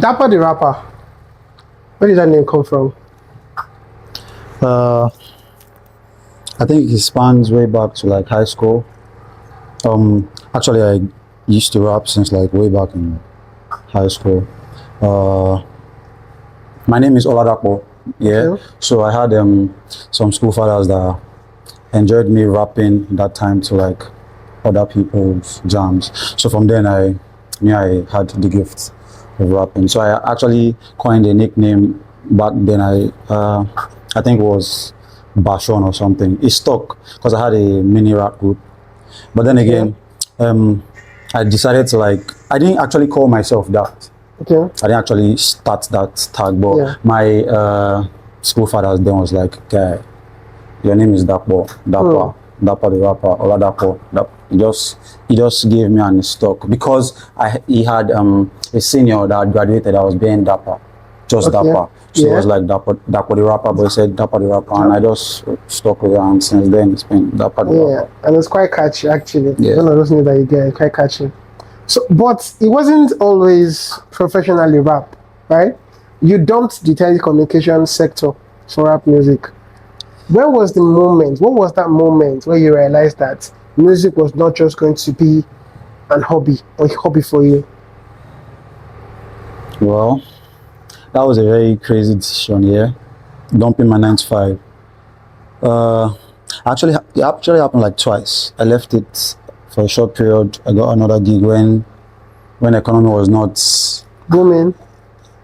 Dapper the Rapper. Where did that name come from? I think it spans way back to like high school. Actually, I used to rap since like way back in high school. My name is Oladapo. Yeah. Okay. So I had some school fathers that enjoyed me rapping that time to like other people's jams. So from then I had the gift of rapping. So I actually coined a nickname back then. I think it was Bashon or something. It stuck because I had a mini rap group. But then again, I decided to like, I didn't actually call myself that. Okay. I didn't actually start that tag, but Yeah. my school fathers then was like, okay, your name is Dapper Tha Rapper, Oladapo. He just gave me an stock because he had a senior that graduated that was being Dapper, just Okay. Dapper. So Yeah. it was like Dapper Tha Rapper, but he said Dapper Tha Rapper, and I just stuck with it, and since then it's been Dapper Tha Yeah, Rapper. and it's quite catchy actually. Yeah. One of those things that you get, quite catchy. So, but it wasn't always professionally rap, right? You dumped the telecommunications sector for rap music. Where was the moment? What was that moment where you realized that music was not just going to be an hobby or a hobby for you? Well, that was a very crazy decision, yeah. Dumping my 9 to 5. It actually happened like twice. I left it for a short period. I got another gig when economy was not Booming.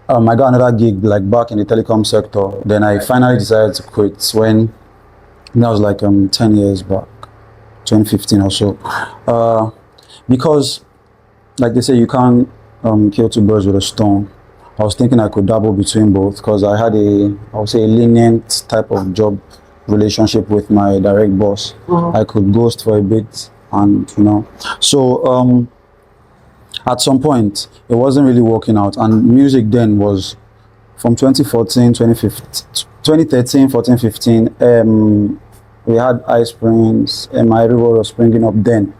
I got another gig like back in the telecom sector. Then I finally decided to quit when that was like 10 years back, 2015 or so. Because like they say, you can't kill two birds with a stone. I was thinking I could dabble between both because I had I would say a lenient type of job relationship with my direct boss. I could ghost for a bit, and so at some point it wasn't really working out, and music then was from 2014, 2015, 2013, 14, 15. We had Ice Springs, and my river was springing up then.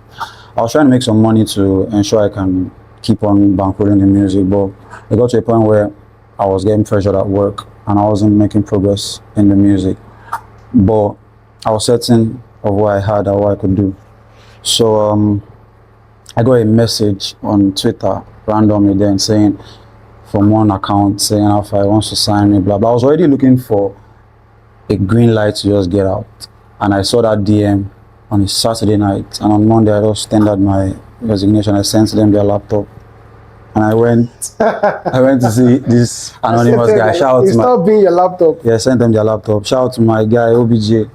I was trying to make some money to ensure I can keep on bankrolling the music, but it got to a point where I was getting pressured at work and I wasn't making progress in the music. But I was certain of what I had and what I could do. So I got a message on Twitter randomly then saying, from one account, saying if I wants to sign me, blah blah. I was already looking for a green light to just get out, and I saw that DM on a Saturday night, and on Monday I just tendered my resignation. I sent them their laptop, and I went to see this anonymous guy. Shout out It's to not being your laptop. yeah, sent them their laptop. Shout out to my guy OBJ.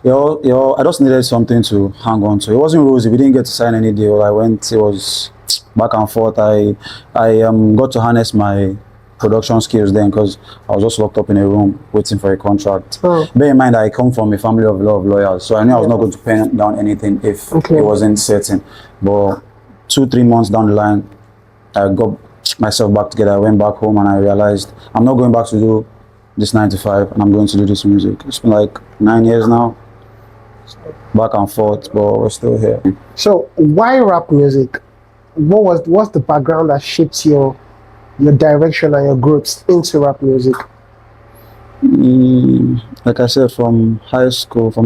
I just needed something to hang on to. It wasn't rosy. We didn't get to sign any deal. I went. It was back and forth. I got to harness my production skills then because I was just locked up in a room waiting for a contract. Bear in mind I come from a family of a lot of lawyers, so I knew I was not going to pen down anything if it wasn't certain. But 2-3 months down the line, I got myself back together. I went back home and I realized I'm not going back to do this 9 to 5, and I'm going to do this music. It's been like 9 years now, back and forth, but we're still here. So why rap music? What's the background that shaped your direction and your growth into rap music? Like I said, from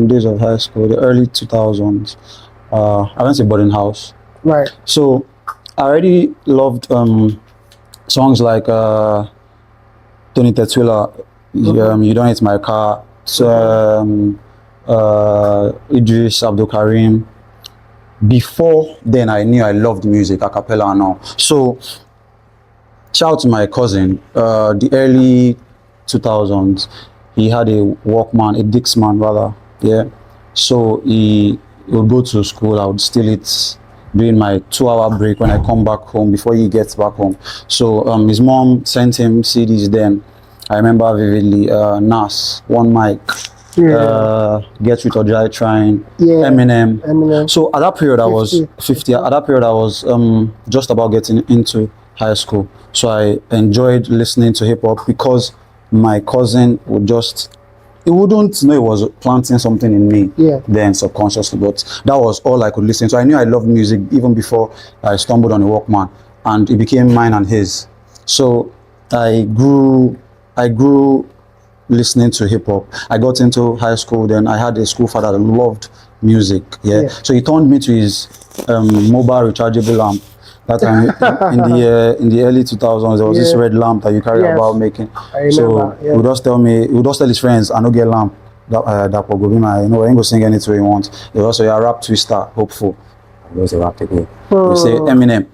days of high school, the early 2000s, I went to boarding house. Right. So I already loved songs like Tony Tetwila, You Don't Hit My Car, Idris Abdul Karim. Before then, I knew I loved music, a cappella and all. So shout out to my cousin, the early 2000s, he had a Walkman, a Dixman rather, yeah. So he would go to school, I would steal it during my 2-hour break when I come back home, before he gets back home. So his mom sent him CDs then. I remember vividly, Nas, One Mic, Get Rich or Die Trying, Eminem. So at that period I was 50. At that period I was just about getting into high school. So I enjoyed listening to hip hop because my cousin would just, he wouldn't know he was planting something in me then subconsciously, but that was all I could listen to. I knew I loved music even before I stumbled on a Walkman, and it became mine and his. So I grew listening to hip hop. I got into high school, then I had a school father that loved music. Yeah. Yeah. So he turned me to his mobile rechargeable lamp. That time in the early 2000s, there was this Yeah. red lamp that you carry Yes. about making. I remember. So Yeah. he would just tell his friends, I don't get lamp. That will go be my, I ain't go sing anything he wants. He also a rap twister, hopeful. I was a rap again. You say Eminem.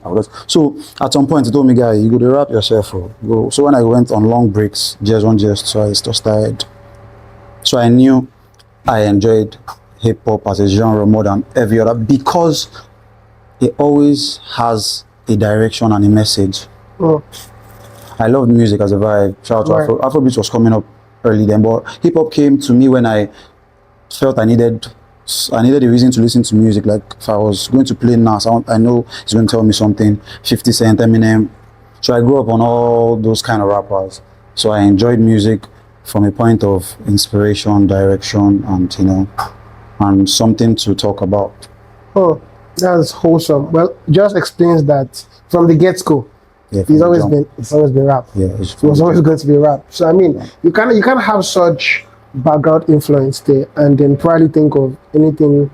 So at some point he told me, guy, you go to rap yourself. Go. So when I went on long breaks, JS1, JS2, I just started. So I knew I enjoyed hip hop as a genre more than every other because it always has a direction and a message. Oh, I loved music as a vibe. Shout out to right. Afrobeats was coming up early then, but hip hop came to me when I felt I needed a reason to listen to music. Like if I was going to play Nas, I know he's going to tell me something. 50 Cent, Eminem. So I grew up on all those kind of rappers. So I enjoyed music from a point of inspiration, direction, and and something to talk about. Oh, that's wholesome. Well, just explains that from the get-go. Yeah, It's always been rap. Yeah, It was always going to be rap. So I mean, you can't have such background influence there and then probably think of anything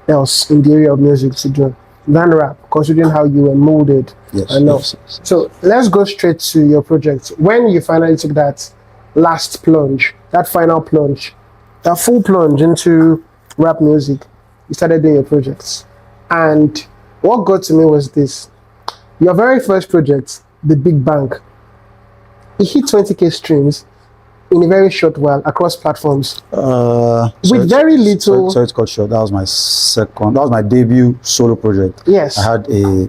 else in the area of music to do than rap, considering how you were molded. Yes, I know. yes. So let's go straight to your project. When you finally took that last plunge, that final plunge, that full plunge into rap music, you started doing your projects. And what got to me was this. Your very first project, The Big Bang, it hit 20K streams in a very short while across platforms. With very little. Sorry to cut short. That was my debut solo project. Yes. I had a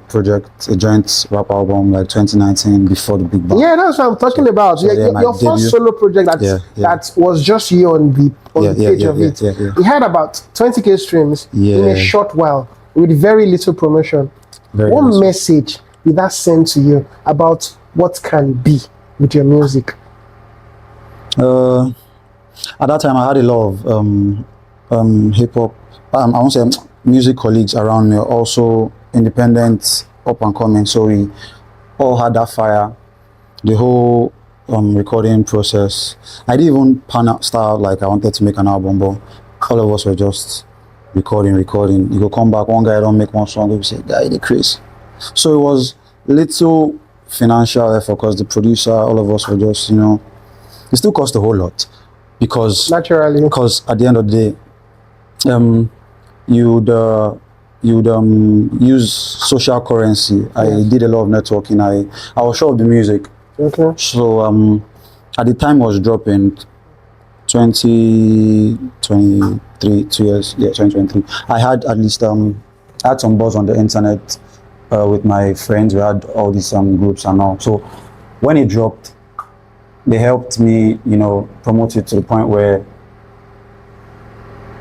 joint rap album like 2019 before The Big Bang. Yeah, that's what I'm talking about. Your first debut. solo project that was just you on the page of it. It had about 20K streams in a short while with very little promotion. What message did that send to you about what can be with your music? At that time, I had a lot of hip hop. I won't say music colleagues around me, also independent, up and coming. So we all had that fire. The whole recording process. I didn't even start like I wanted to make an album, but all of us were just recording. You go come back, one guy don't make one song, you say, guy, they crazy. So it was little financial effort because the producer, all of us were just, it still cost a whole lot because at the end of the day, you'd use social currency. I did a lot of networking. I was sure of the music. Okay. So at the time I was dropping 2023, 2 years, 2023. I had at least I had some buzz on the internet with my friends. We had all these groups and all. So when it dropped, they helped me, promote it to the point where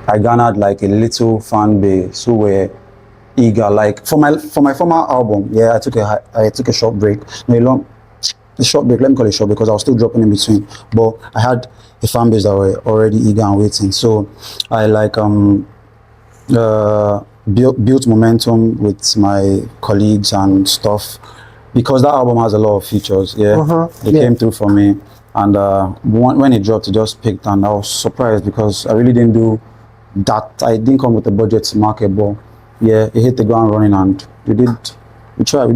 I garnered like a little fan base who were eager. Like for my former album, I took a short break. No, a short break. Let me call it short because I was still dropping in between. But I had a fan base that were already eager and waiting. So I built momentum with my colleagues and stuff because that album has a lot of features. They came through for me. And when it dropped, it just picked, and I was surprised because I really didn't do that. I didn't come with a budget to market, but it hit the ground running, and we do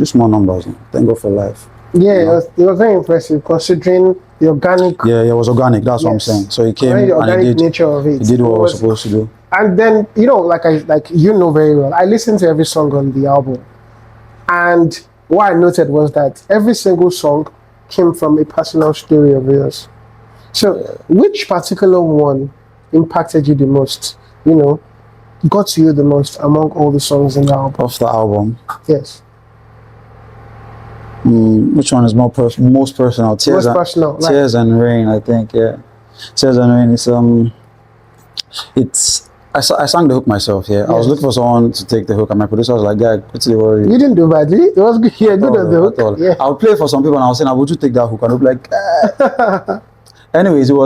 small numbers. Thank God for life. Yeah, it was very impressive considering the organic. Yeah, it was organic. That's what I'm saying. So it came the and organic nature of it. It did what it was supposed to do. And then like very well. I listened to every song on the album, and what I noted was that every single song came from a personal story of yours. So, which particular one impacted you the most? Got to you the most among all the songs in the album? Of the album? Yes. Which one is most personal? Tears and Rain, I think. Yeah, Tears and Rain is I sang the hook myself. Yeah, yes. I was looking for someone to take the hook, and my producer was like, "Guy, what's the worry?" You didn't do badly. It was good. Yeah, good on the hook. Yeah. I would play for some people, and I was saying, "Would you take that hook?" And I'd be like, Anyways, it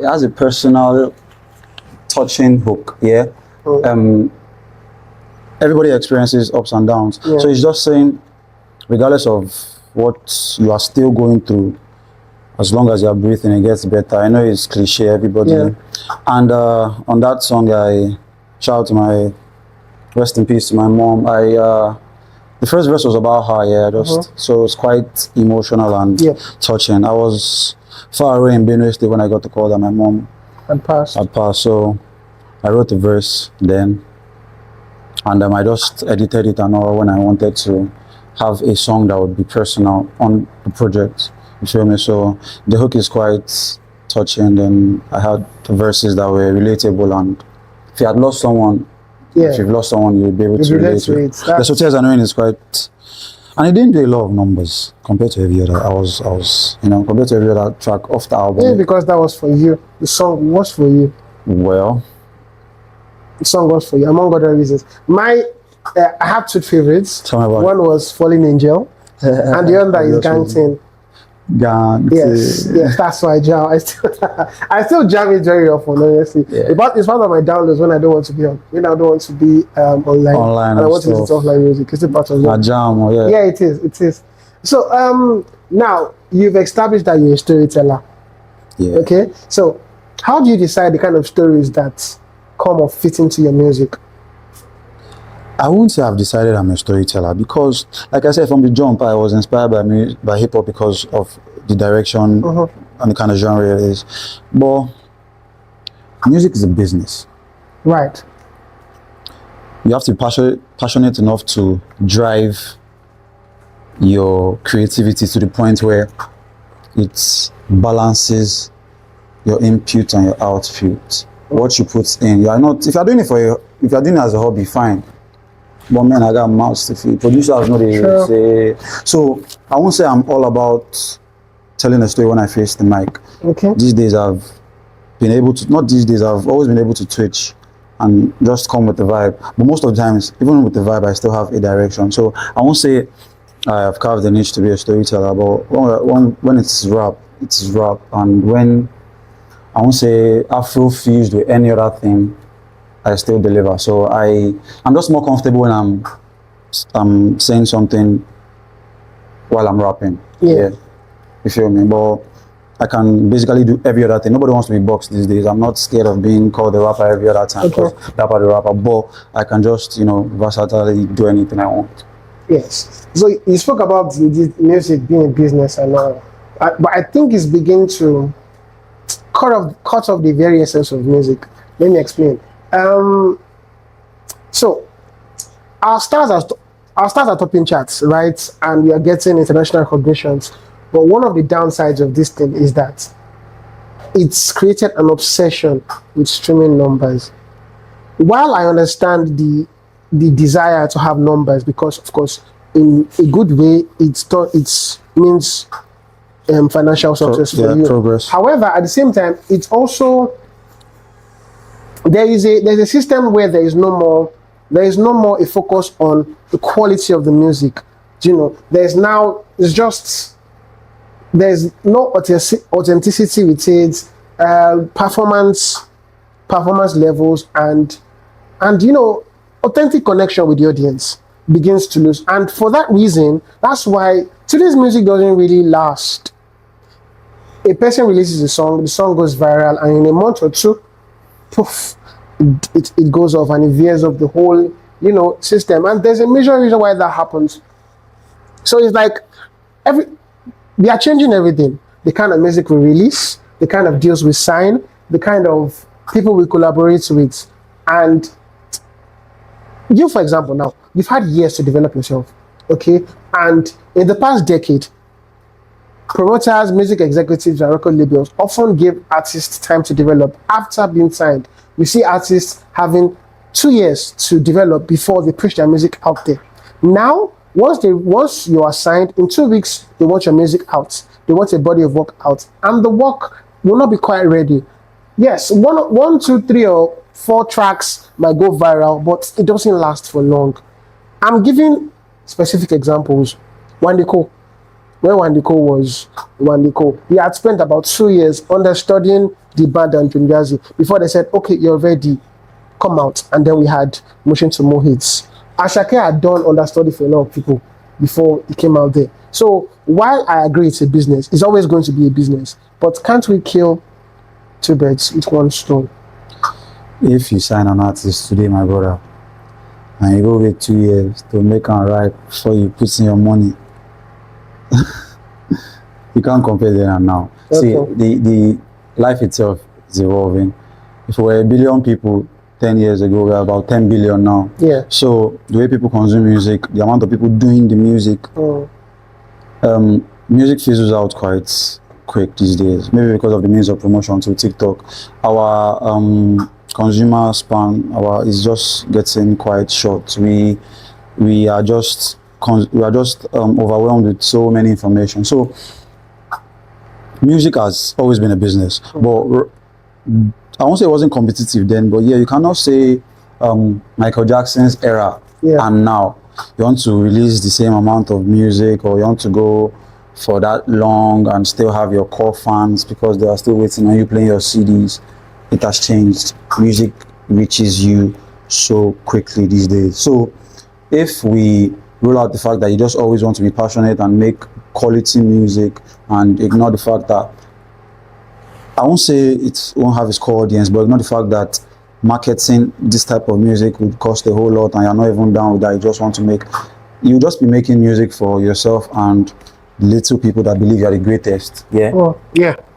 has a personal, touching hook. Yeah. Everybody experiences ups and downs, so it's just saying, regardless of what you are still going through, as long as you're breathing, it gets better. I know it's cliche, everybody. Yeah. And on that song, I shout out to my rest in peace to my mom. The first verse was about her, yeah, so it's quite emotional and touching. I was far away in Benue State when I got the call that my mom And passed. had passed, so I wrote the verse then, and I just edited it and all when I wanted to have a song that would be personal on the project. You feel me? So the hook is quite touching, and I had the verses that were relatable. And if you had lost someone, if you've lost someone, you'll be able to relate to it. The So Tears Annoying is quite, and it didn't do a lot of numbers compared to every other. I was, compared to every other track off the album. Yeah, because that was for you. The song was for you. Well, the song was for you, among other reasons. I have two favorites. Tell me about One was Falling Angel, and the other is Gang Thing. Yes, that's why I jam. I still jam it very often, honestly. Yeah. But it's part of my downloads when I don't want to be on, when I don't want to be online and I want to listen to offline music. It's a part of it. Yeah, it is. So now you've established that you're a storyteller. Yeah. Okay. So how do you decide the kind of stories that come or fit into your music? I won't say I've decided I'm a storyteller, because, like I said, from the jump, I was inspired by hip hop because of the direction and the kind of genre it is. But music is a business. Right. You have to be passionate enough to drive your creativity to the point where it balances your input and your output. What you put in. You are not, if you're doing it as a hobby, fine. But man, I got mouths to feed. Producers know they say. So I won't say I'm all about telling a story when I face the mic. Okay. These days I've been able to, not these days, I've always been able to twitch and just come with the vibe. But most of the times, even with the vibe, I still have a direction. So I won't say I have carved the niche to be a storyteller, but when it's rap, it's rap. And when I won't say Afro fused with any other thing, I still deliver. So I'm just more comfortable when I'm saying something while I'm rapping. Yeah. You feel me? But I can basically do every other thing. Nobody wants to be boxed these days. I'm not scared of being called the rapper every other time. Dapper Tha Rapper. But I can just, versatilely do anything I want. Yes. So you spoke about the music being a business and all. But I think it's beginning to cut off the very essence of music. Let me explain. So our stars are topping charts, right? And we are getting international recognitions. But one of the downsides of this thing is that it's created an obsession with streaming numbers. While I understand the desire to have numbers, because of course, in a good way, it means financial success for you. Progress. However, at the same time, it's also there's a system where there is no more a focus on the quality of the music. There's no authenticity with it, performance levels, and authentic connection with the audience begins to lose. And for that reason, that's why today's music doesn't really last. A person releases a song, the song goes viral, and in a month or two, poof, it goes off and it veers off the whole system. And there's a major reason why that happens. So it's like we are changing everything. The kind of music we release, the kind of deals we sign, the kind of people we collaborate with. And you, for example, now you've had years to develop yourself, okay? And in the past decade, promoters, music executives, and record labels often give artists time to develop after being signed. We see artists having 2 years to develop before they push their music out there. Now, once you are signed, in 2 weeks, they want your music out. They want a body of work out. And the work will not be quite ready. Yes, one, 2, 3, or 4 tracks might go viral, but it doesn't last for long. I'm giving specific examples. Wandiko. When Wandiko was Wandiko, he had spent about 2 years understudying the band and Tungazi before they said, okay, you're ready, come out. And then we had Motion to More Hits. Ashake had done understudy for a lot of people. before it came out there. So while I agree it's a business, it's always going to be a business. But can't we kill two birds with one stone? If you sign an artist today, my brother, and you go wait 2 years to make and write before you put in your money, you can't compare then and now. Okay. See, the life itself is evolving. If we were a billion people 10 years ago, we're about 10 billion now. Yeah. So the way people consume music, the amount of people doing the music, music fizzles out quite quick these days. Maybe because of the means of promotion to TikTok. Our consumer span is just getting quite short. We are just overwhelmed with so many information. So music has always been a business, but I won't say it wasn't competitive then, but yeah, you cannot say Michael Jackson's era and now you want to release the same amount of music, or you want to go for that long and still have your core fans because they are still waiting on you playing your CDs. It has changed. Music reaches you so quickly these days. So if we rule out the fact that you just always want to be passionate and make quality music and ignore the fact that, I won't say it won't have its core audience, but ignore the fact that marketing this type of music would cost a whole lot and you're not even down with that, you just want to make, you just be making music for yourself and little people that believe you're the greatest.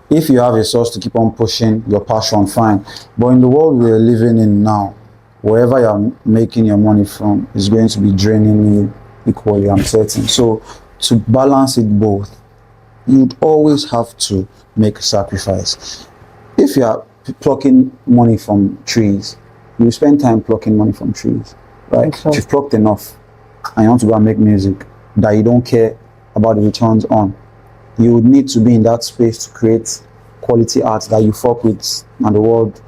If you have a source to keep on pushing your passion, fine. But in the world we're living in now, wherever you're making your money from is going to be draining you equally, I'm certain. So to balance it both, you'd always have to make a sacrifice. If you are plucking money from trees, you spend time plucking money from trees, right? Okay. If you've plucked enough and you want to go and make music that you don't care about the returns on, you would need to be in that space to create quality art that you fuck with and the world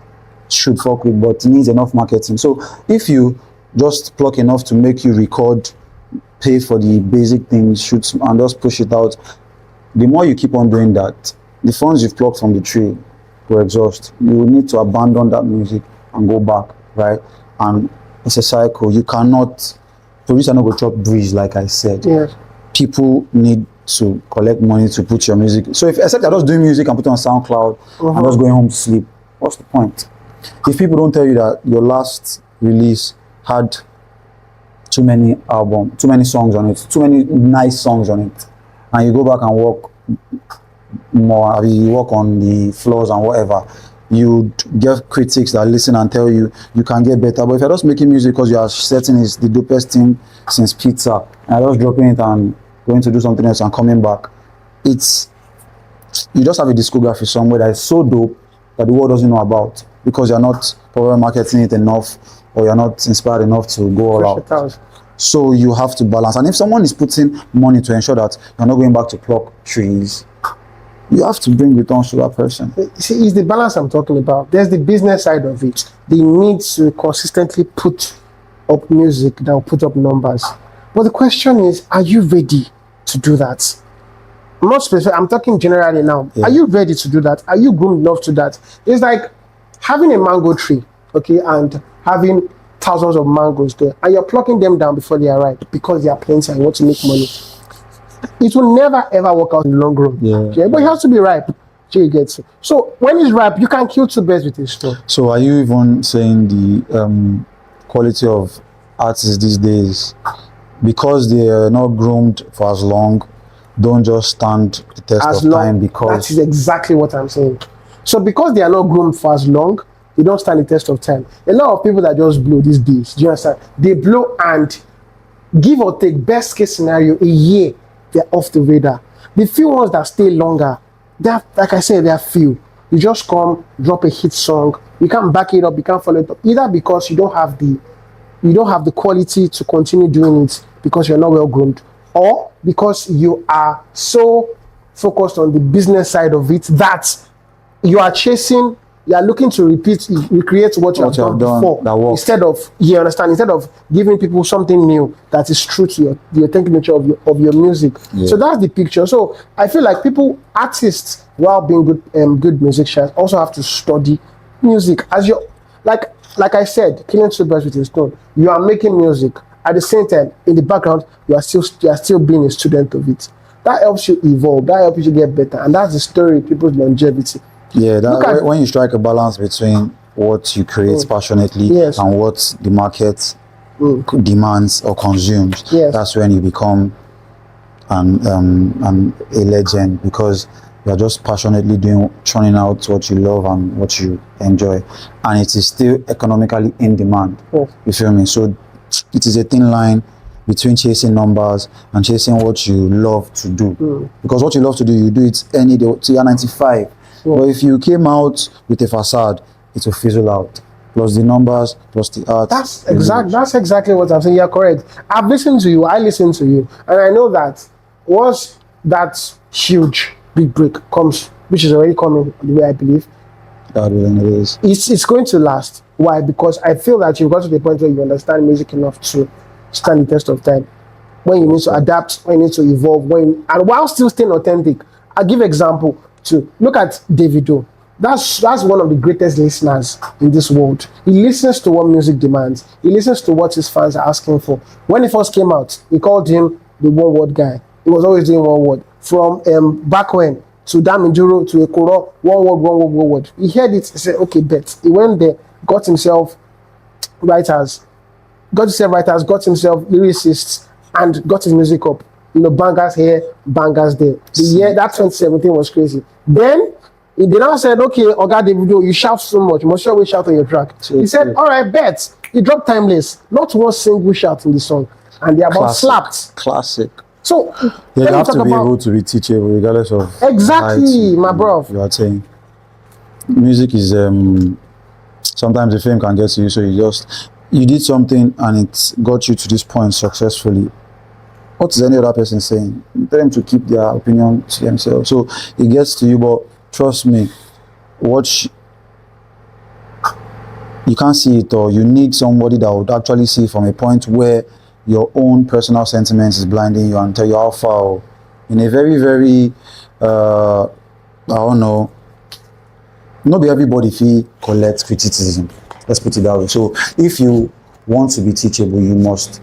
should fuck with, but it needs enough marketing. So if you just pluck enough to make you record, pay for the basic things, shoot and just push it out, the more you keep on doing that, the funds you've plucked from the tree will exhaust. You will need to abandon that music and go back, right? And it's a cycle. You cannot, producer not go chop breeze, like I said. Yes. People need to collect money to put your music. So if, except you're just doing music and put it on SoundCloud and just going home to sleep, what's the point? If people don't tell you that your last release had too many songs on it, too many nice songs on it, and you go back and work more, you work on the flaws and whatever, you get critics that listen and tell you you can get better. But if you're just making music because you are certain it's the dopest thing since pizza, and you're just dropping it and going to do something else and coming back, it's, you just have a discography somewhere that is so dope that the world doesn't know about because you're not probably marketing it enough, or you're not inspired enough to go all out. So you have to balance. And if someone is putting money to ensure that you're not going back to pluck trees, you have to bring returns to that person. See, it's the balance I'm talking about. There's the business side of it. The need to consistently put up music that will put up numbers. But the question is, are you ready to do that? I'm not specific, I'm talking generally now. Yeah. Are you ready to do that? Are you groomed enough to that? It's like having a mango tree, okay, and having thousands of mangoes there, and you're plucking them down before they are ripe because they are plenty and you want to make money. It will never ever work out in the long run. Yeah. Okay? But it has to be ripe. You get it. So when it's ripe, you can kill two birds with a stone. So are you even saying the quality of artists these days, because they are not groomed for as long, don't just stand the test as of long, time? Because that is exactly what I'm saying. So because they are not groomed for as long, they don't stand the test of time. A lot of people that just blow these days, do you understand? They blow and give or take, best case scenario, a year, they're off the radar. The few ones that stay longer, they're, like I said, they're few. You just come, drop a hit song, you can't back it up, you can't follow it up, either because you don't have the quality to continue doing it because you're not well groomed, or because you are so focused on the business side of it that you are chasing, you are looking to recreate what you have done before, instead of, you understand, instead of giving people something new that is true to the authentic nature of your music. Yeah. So that's the picture. So I feel like artists, while being good musicians, also have to study music. As you like I said, killing two birds with a stone. You are making music At the same time, in the background, you are still being a student of it. That helps you evolve. That helps you get better, and that's the story of people's longevity. Yeah, when you strike a balance between what you create passionately Yes. and what the market demands or consumes, Yes. that's when you become a legend, because you're just passionately churning out what you love and what you enjoy, and it is still economically in demand. Yes. You feel me? So it is a thin line between chasing numbers and chasing what you love to do. Because what you love to do, you do it any day till you're 95. But if you came out with a facade, it will fizzle out. Plus the numbers, plus the art. That's exactly what I'm saying. You're correct. I've listened to you. I listen to you, and I know that once that huge big break comes, which is already coming, the way I believe, God willing, it is. It's going to last. Why? Because I feel that you've got to the point where you understand music enough to stand the test of time. When you need to adapt, when you need to evolve, and while still staying authentic. I'll give example to look at Davido. That's one of the greatest listeners in this world. He listens to what music demands. He listens to what his fans are asking for. When he first came out, he called him the one word guy. He was always doing one word. From back when to Daminduro to Ekoro, one word. He heard it, he said, okay, bet. He went there, got himself writers, got himself lyricists, and got his music up. Bangers here, bangers there. The year that 2017 was crazy. Then they now said, okay, Oga Davido, you shout so much, must you always shout on your track. He said, all right, bet. He dropped Timeless, not one single shout in the song, and they about slapped. Classic. So you have to be able to be teachable regardless of exactly, my bro. You are saying music is sometimes the fame can get to you, so you did something and it got you to this point successfully. What is any other person saying? You tell them to keep their opinion to themselves. So it gets to you, but trust me, you can't see it, or you need somebody that would actually see it from a point where your own personal sentiments is blinding you and tell you how far. In a very, very, I don't know, not everybody feel collect criticism. Let's put it that way. So if you want to be teachable, you must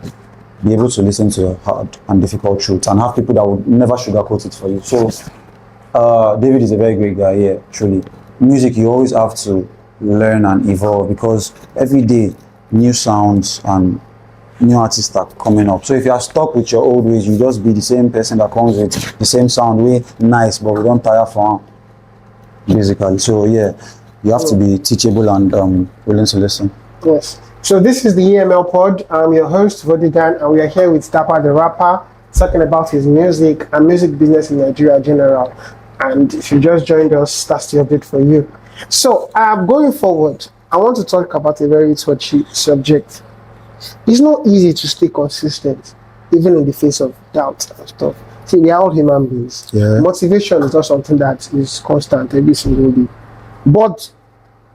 be able to listen to hard and difficult truths and have people that would never sugarcoat it for you. So David is a very great guy, yeah, truly. Music, you always have to learn and evolve, because every day new sounds and new artists are coming up. So if you are stuck with your old ways, you just be the same person that comes with the same sound, way nice, but we don't tire for basically. So yeah, you have to be teachable and willing to listen. Yes. So this is the E.M.L pod. I'm your host, Vodigan, and we are here with Dapper Tha Rapper, talking about his music and music business in Nigeria in general. And if you just joined us, that's the update for you. So going forward, I want to talk about a very touchy subject. It's not easy to stay consistent, even in the face of doubt and stuff. See, we are all human beings. Yeah. Motivation is not something that is constant every single day. But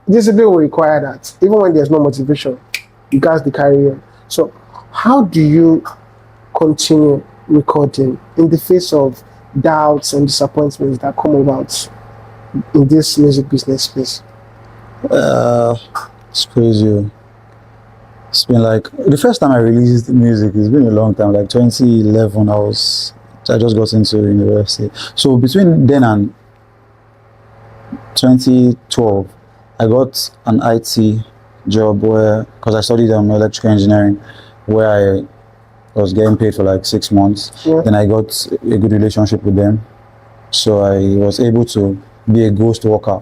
discipline will require that. Even when there's no motivation, you guys to carry on. So how do you continue recording in the face of doubts and disappointments that come about in this music business space? It's crazy. It's been like the first time I released music, it's been a long time, like 2011. I just got into university. So between then and 2012, I got an IT job because I studied electrical engineering, where I was getting paid for like 6 months. Yeah. Then I got a good relationship with them, so I was able to be a ghost worker.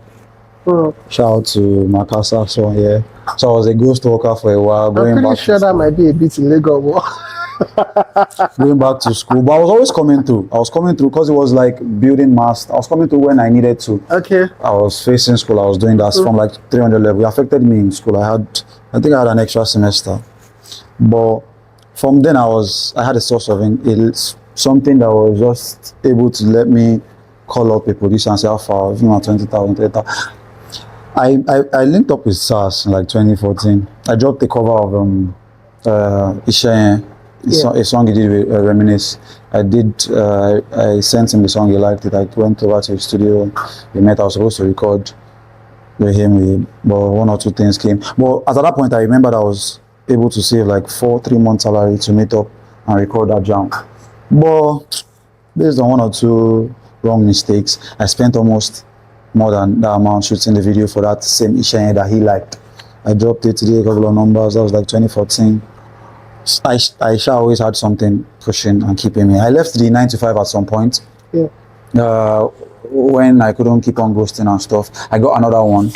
Shout out to Makasa, so yeah. So I was a ghost worker for a while. I'm pretty sure that might be a bit illegal. Going back to school, but I was always coming through. Because it was like building master. I was coming through when I needed to. Okay. I was facing school. I was doing that from like 300 level. It affected me in school. I think I had an extra semester. But from then I had a source of something that was just able to let me call up a producer and say how far, 20,000, 30,000. I linked up with SARS in like 2014. I dropped the cover of Ishayen, a song he did with Reminisce. I sent him the song, he liked it. I went over to his studio, we met. I was supposed to record with him, but one or two things came. But at that point, I remember I was able to save like 3 months salary to meet up and record that jam. But based on one or two wrong mistakes, I spent almost more than that amount shooting the video for that same Ishenye that he liked. I dropped it today, a couple of numbers. That was like 2014. I always had something pushing and keeping me. I left the 9 to 5 at some point. Yeah. When I couldn't keep on ghosting and stuff, I got another one,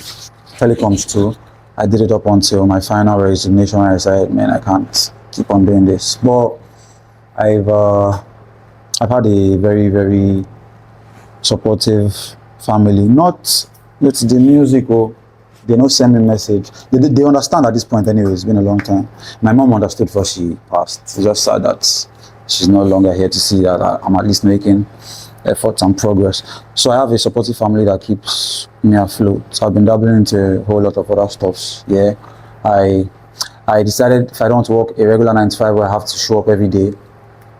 telecoms too. I did it up until my final resignation. I said, man, I can't keep on doing this. But I've had a very, very supportive family. Not with the music, or they don't send me message. They understand at this point anyway. It's been a long time. My mom understood before she passed. It's just sad that she's no longer here to see that I'm at least making efforts and progress. So I have a supportive family that keeps me afloat. So I've been dabbling into a whole lot of other stuffs. Yeah, I decided if I don't want to work a regular 9 to 5 where I have to show up every day,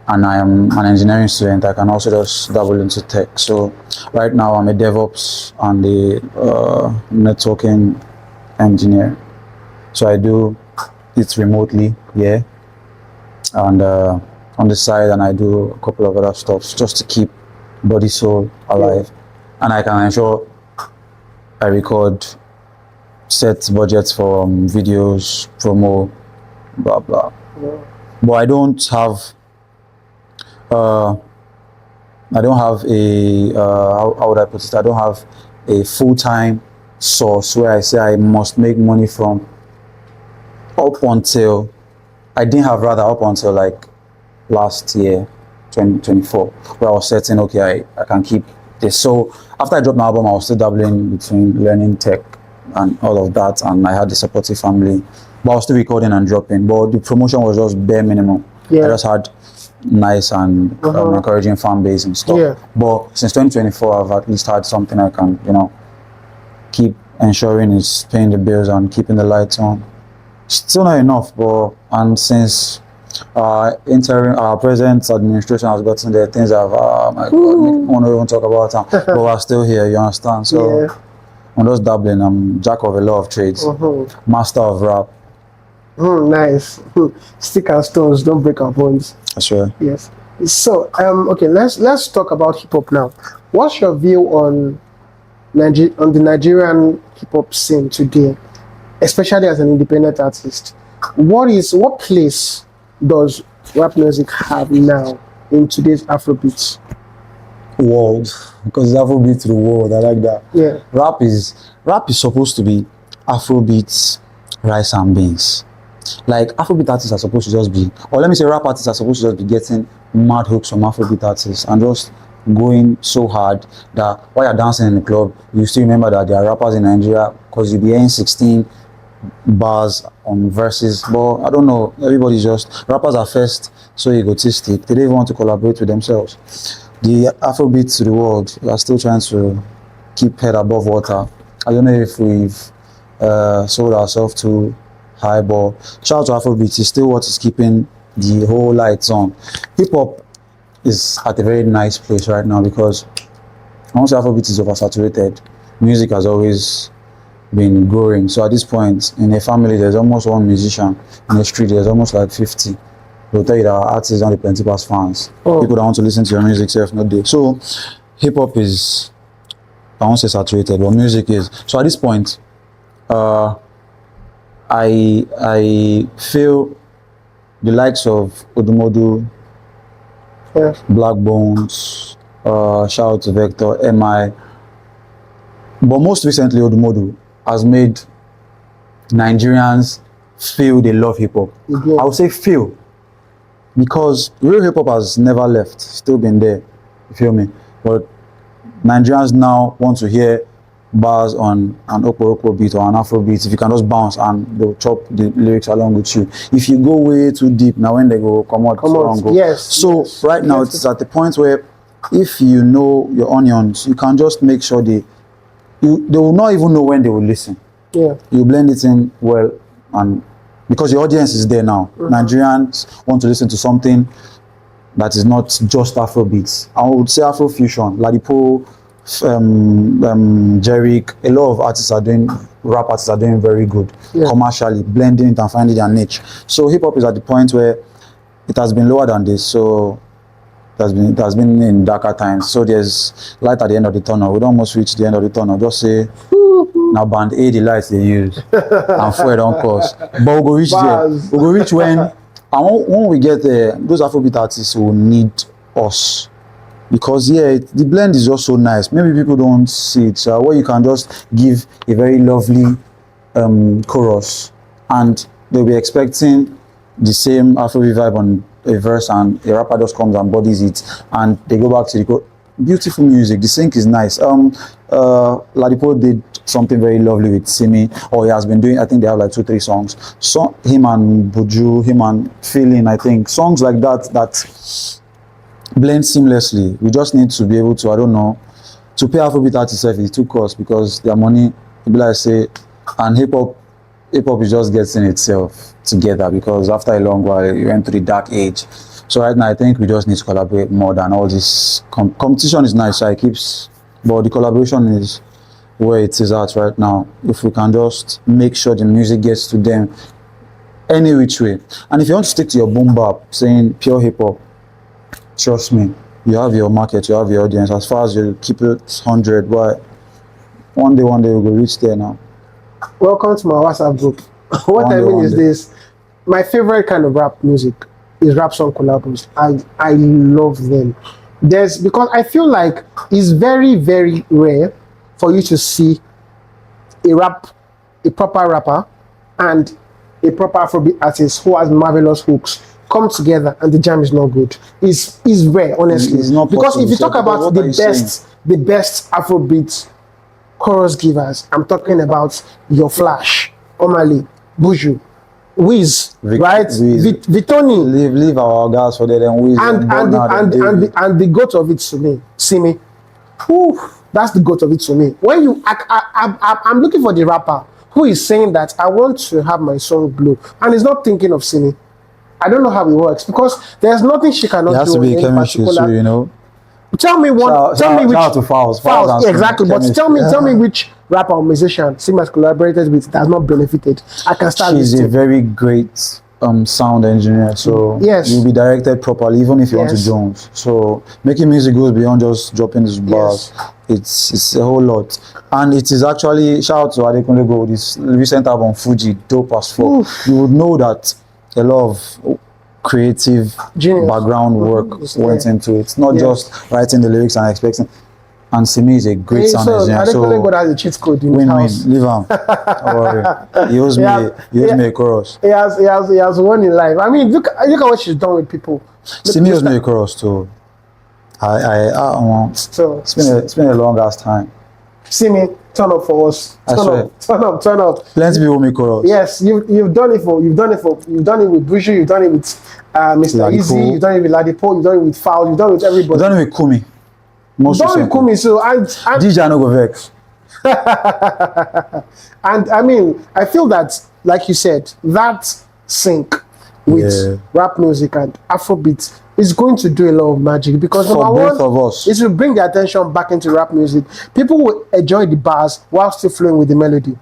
and I am an engineering student, I can also just dabble into tech. So right now I'm a DevOps and a networking engineer. So I do it remotely, yeah, and on the side, and I do a couple of other stuff just to keep body soul alive. And I can ensure I record, set budgets for videos, promo, blah blah. But I don't have a how would I put it? I don't have a full-time source where I say I must make money from. Up until like last year, 2024, where I was certain, okay, I can keep this. So after I dropped my album, I was still dabbling between learning tech and all of that, and I had a supportive family, but I was still recording and dropping. But the promotion was just bare minimum. I just had nice and encouraging fan base and stuff. But since 2024, I've at least had something I can, keep ensuring is paying the bills and keeping the lights on. Still not enough, but and since our present administration has gotten there, things have my God, I want to even talk about them. But we're still here, you understand? So I'm just dabbling. I'm jack of a lot of trades, master of rap. Nice. Stick and stones don't break our bones. That's right. Yes. So okay, let's talk about hip hop now. What's your view on the Nigerian hip hop scene today, especially as an independent artist? What place does rap music have now in today's Afrobeats world? Because Afrobeat to the world, I like that. Yeah. Rap is supposed to be Afrobeats, rice and beans. Like Afrobeat artists are supposed to just be, or let me say rap artists are supposed to just be getting mad hooks from Afrobeat artists and just going so hard that while you're dancing in the club, you still remember that there are rappers in Nigeria, because you'll be hearing 16 bars on verses. But I don't know, everybody's just, rappers are first so egotistic, they don't even want to collaborate with themselves. The Afrobeats to the world are still trying to keep head above water. I don't know if we've sold ourselves to high, but shout out to Afrobeats, is still what is keeping the whole lights on. Hip hop is at a very nice place right now, because once Afrobeats is oversaturated, music has always been growing. So at this point in a family, there's almost one musician. In the street, there's almost like 50. They'll tell you that artists don't plenty past fans. People that want to listen to your music, not do. So hip hop is, I won't say saturated, but music is. So at this point, I feel the likes of Odumodu, Black Bones, shout out to Vector, M.I, but most recently Odumodu has made Nigerians feel they love hip hop. I would say feel, because real hip hop has never left, still been there, you feel me? But Nigerians now want to hear bars on an Oporoko beat or an Afro beat. If you can just bounce and they'll chop the lyrics along with you. If you go way too deep, now when they go come out. So right now it's at the point where if you know your onions, you can just make sure they will not even know when they will listen. You blend it in well, and because the audience is there now. Nigerians want to listen to something that is not just Afro beats. I would say Afro fusion, Ladipo, Jerick, a lot of artists are doing, rap artists are doing very good commercially, blending it and finding their niche. So hip hop is at the point where it has been lower than this. So it has been in darker times. So there's light at the end of the tunnel. We don't almost reach the end of the tunnel. Just say now band A the lights they use and fuel don't cost. But we'll go reach there. We'll go reach when we get there, those Afrobeat artists will need us. Because the blend is just so nice. Maybe people don't see it. So where you can just give a very lovely chorus, and they'll be expecting the same Afrobeat vibe on a verse, and a rapper just comes and bodies it, and they go back to the beautiful music. The sync is nice. Ladipo did something very lovely with Simi, or he has been doing. I think they have like 2-3 songs. So him and Buju, him and Feeling. I think songs like that blend seamlessly. We just need to be able to, I don't know, to pay Afrobeat artists if it took cost, because their money, people like say, and hip hop is just getting itself together, because after a long while it went to the dark age. So right now I think we just need to collaborate more than all this. Competition is nice, so it keeps, but the collaboration is where it is at right now. If we can just make sure the music gets to them any which way, and if you want to stick to your boom bap, saying pure hip hop, trust me, you have your market, you have your audience. As far as you keep it 100, but one day we will reach there now. Welcome to my WhatsApp group. What I mean is this: my favorite kind of rap music is rap song collabs. I love them. Because I feel like it's very, very rare for you to see a proper rapper and a proper Afrobeat artist who has marvelous hooks come together and the jam is not good. It's rare, honestly. It's not because possible. if you talk about the best Afrobeat chorus givers, I'm talking about Your Flash, Omali, Buju, Wiz, right? Vitoni. Leave our guys for there and Wiz. And the goat of it to me, Simi. That's the goat of it to me. When I'm looking for the rapper who is saying that I want to have my song blow and is not thinking of Simi. I don't know how it works, because there's nothing she cannot do. It has to be chemistry too, you know. Tell me one. Tell me which. Shout out to Fowls. Fowls, exactly. But tell me which rapper or musician Simi has collaborated with that has not benefited. I can start. She's a very great sound engineer, so you'll be directed properly, even if you want to Jones. So making music goes beyond just dropping these bars. It's a whole lot, and it is actually, shout out to Adekunle Gold, this recent album Fuji, dope as fuck. You would know that a lot of creative background work went into it, not just writing the lyrics and expecting. And Simi is a great sound engineer. So God has a cheat code in his house. Leave him. Don't worry. He owes me a chorus. He has won in life. I mean, look at what she's done with people. Simi owes me a chorus too. It's been a long ass time. Simi, turn up for us. Turn up. Plenty people make chorus. Yes, you've done it with Buju, you've done it with Mr. Ladipo. Easy, you've done it with Ladipo, you've done it with Foul, you've done it with everybody. You've done it with Kumi. Most done with Kumi, so and DJ no go vex. And I mean, I feel that, like you said, that sync with rap music and Afrobeat is going to do a lot of magic, because for number both of us, it will bring the attention back into rap music. People will enjoy the bars while still flowing with the melody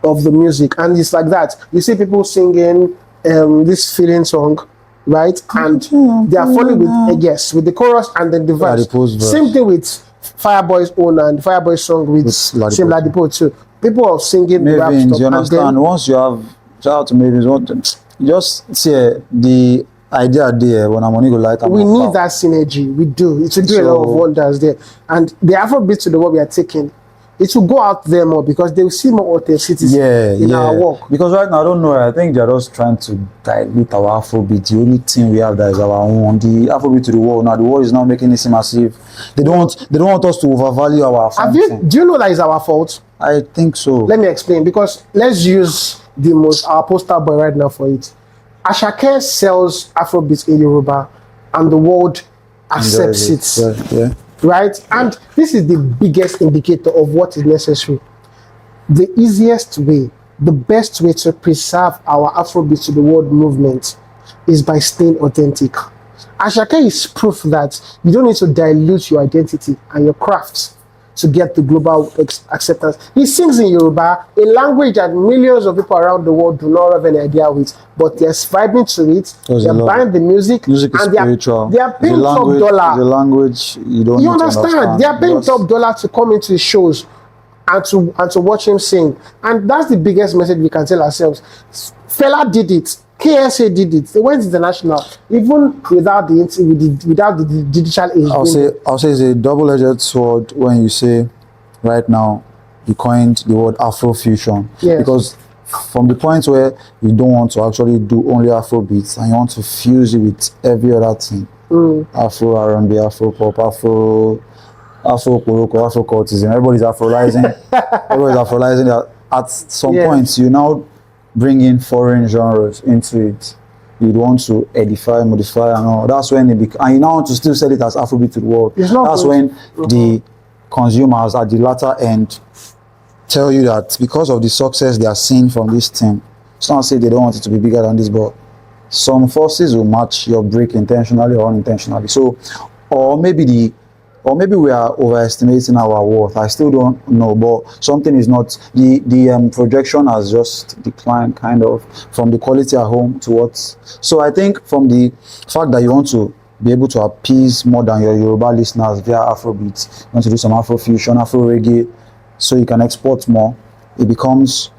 of the music, and it's like that. You see people singing this feeling song, right? And they are following with the chorus and then the verse. Same thing with Fireboy's own and Fireboy's song with same Ladipo too. People are singing rap stuff. You understand? Once you have, shout out to Mavins, just see the idea there when I'm only go light up. We need that synergy. We do. It will do a lot of wonders there. And the Afrobeat to the world we are taking, it will go out there more, because they will see more authenticity in our work. Because right now, I don't know, I think they're just trying to dilute our Afrobeat. The only thing we have that is our own. The Afrobeat to the world now, the world is now making it seem as if they don't want us to overvalue our do you know that is our fault? I think so. Let me explain, because let's use our poster boy right now for it. Ashake sells Afrobeat in Yoruba and the world accepts it. Right? And this is the biggest indicator of what is necessary. The easiest way, the best way to preserve our Afrobeat to the world movement is by staying authentic. Ashake is proof that you don't need to dilute your identity and your crafts to get the global acceptance. He sings in Yoruba, a language that millions of people around the world do not have any idea with, but they're vibing to it. They're buying the music. Music is and spiritual. They are paying top The dollar. language you don't You need to understand? They are paying top dollar to come into his shows and to watch him sing. And that's the biggest message we can tell ourselves. Fela did it. KSA did it. They went international, even without the digital age. I'll say it's a double-edged sword when you say, right now, you coined the word Afrofusion. Yes. Because from the point where you don't want to actually do only Afrobeats and you want to fuse it with every other thing, Afro R&B, Afro pop, Afro Poroko, Afro cultism, everybody's Afrolizing. At some point, you now bring in foreign genres into it. You want to edify, modify, and all. That's when and you now want to still sell it as Afrobeat to the world. That's when the consumers at the latter end tell you that because of the success they are seeing from this thing, it's not say they don't want it to be bigger than this, but some forces will match your break intentionally or unintentionally. So, or maybe we are overestimating our worth. I still don't know, but something is not. The projection has just declined, kind of, from the quality at home towards. So I think from the fact that you want to be able to appease more than your Yoruba listeners via Afrobeats, you want to do some Afrofusion, Afro reggae, so you can export more. It becomes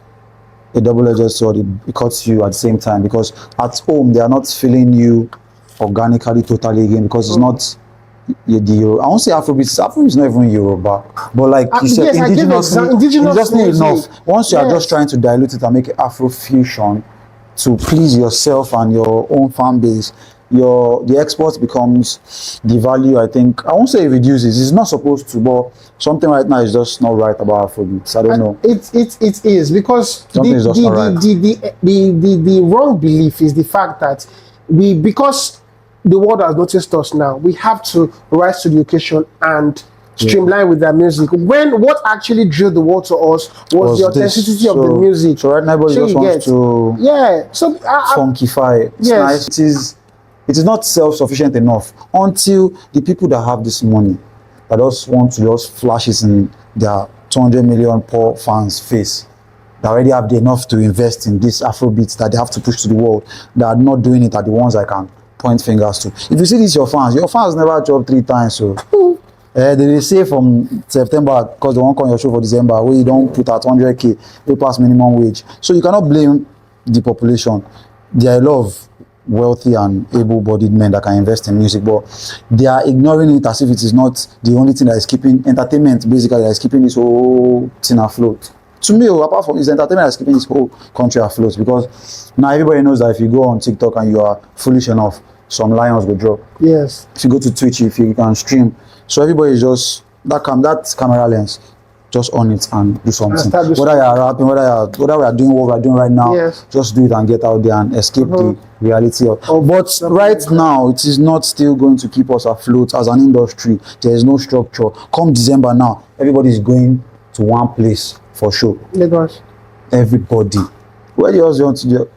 a double-edged sword. It cuts you at the same time, because at home they are not feeling you organically totally again, because it's not. I won't say Afrobeats. Afrobeats is not even Yoruba, but like you said, indigenously enough. Once you are just trying to dilute it and make it Afrofusion to please yourself and your own fan base, the export becomes the value. I think I won't say it reduces. It's not supposed to, but something right now is just not right about Afrobeats. I don't know. It is, because something is just not right. The wrong belief is the fact that because the world has noticed us now, we have to rise to the occasion and streamline with their music. When what actually drew the world to us was the authenticity of the music. So right now, everybody just wants to funkify it. It's nice. It is not self-sufficient enough until the people that have this money, that just want to just flash it in their 200 million poor fans' face, that already have enough to invest in this Afrobeats that they have to push to the world, that are not doing it, are the ones I can point fingers to. If you see this, your fans never drop 3 times. So they say from September, because they won't come your show for December, where you don't put at 100k, they pass minimum wage. So you cannot blame the population. There are a lot of wealthy and able-bodied men that can invest in music, but they are ignoring it as if it is not the only thing that is keeping entertainment, basically, that is keeping this whole thing afloat. To me, apart from it's entertainment that's keeping this whole country afloat, because now everybody knows that if you go on TikTok and you are foolish enough, some lions will drop. Yes. If you go to Twitch, if you can stream, so everybody is just that camera lens, just on it and do something. Whether you are rapping, whether we are doing what we are doing right now, just do it and get out there and escape the reality of. But right now, it is not still going to keep us afloat as an industry. There is no structure. Come December now, everybody is going to one place for show. Lagos. Everybody. Where do you want to do?